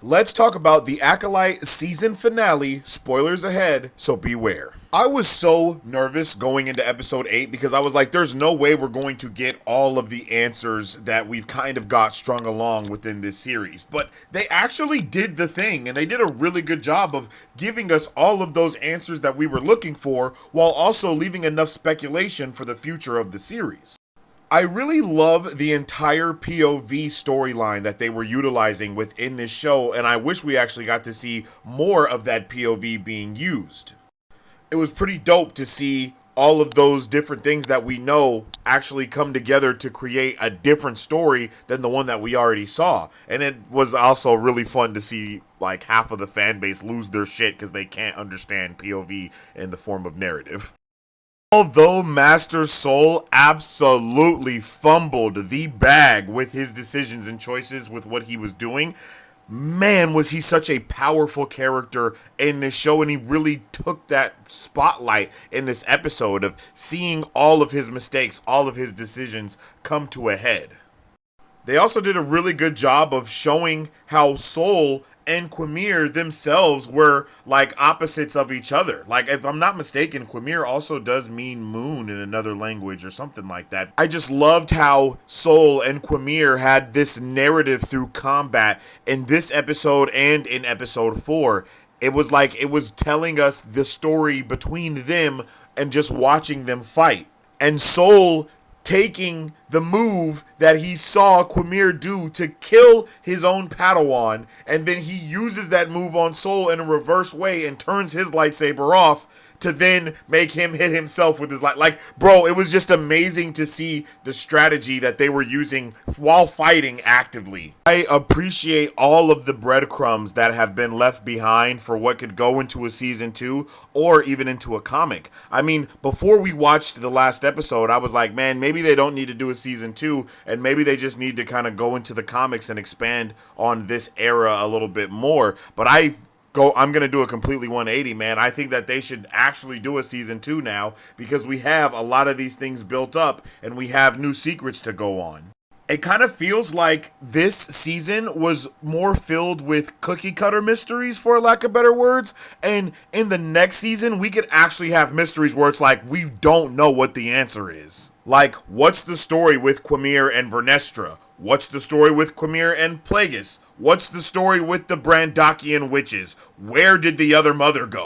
Let's talk about the Acolyte season finale. Spoilers ahead, so beware. I was so nervous going into episode 8 because I was like, there's no way we're going to get all of the answers that we've kind of got strung along within this series. But they actually did the thing, and they did a really good job of giving us all of those answers that we were looking for while also leaving enough speculation for the future of the series. I really love the entire POV storyline that they were utilizing within this show, and I wish we actually got to see more of that POV being used. It was pretty dope to see all of those different things that we know actually come together to create a different story than the one that we already saw. And it was also really fun to see like half of the fan base lose their shit because they can't understand POV in the form of narrative. Although Master Soul absolutely fumbled the bag with his decisions and choices with what he was doing, man, was he such a powerful character in this show, and he really took that spotlight in this episode of seeing all of his mistakes, all of his decisions come to a head. They also did a really good job of showing how Soul and Quimir themselves were like opposites of each other. Like, if I'm not mistaken, Quimir also does mean moon in another language or something like that. I just loved how Soul and Quimir had this narrative through combat in this episode and in episode 4. It was like it was telling us the story between them and just watching them fight. And Soul taking the move that he saw Quimir do to kill his own Padawan, and then he uses that move on Soul in a reverse way and turns his lightsaber off to then make him hit himself with his light. Like, bro, it was just amazing to see the strategy that they were using while fighting actively. I appreciate all of the breadcrumbs that have been left behind for what could go into a season 2 or even into a comic. I mean, before we watched the last episode, I was like, man, maybe they don't need to do a season 2, and maybe they just need to kind of go into the comics and expand on this era a little bit more. But I'm going to do a completely 180, man. I think that they should actually do a season 2 now because we have a lot of these things built up and we have new secrets to go on. It kind of feels like this season was more filled with cookie cutter mysteries, for lack of better words. And in the next season, we could actually have mysteries where it's like, we don't know what the answer is. Like, what's the story with Quimir and Vernestra? What's the story with Quimir and Plagueis? What's the story with the Brandakian witches? Where did the other mother go?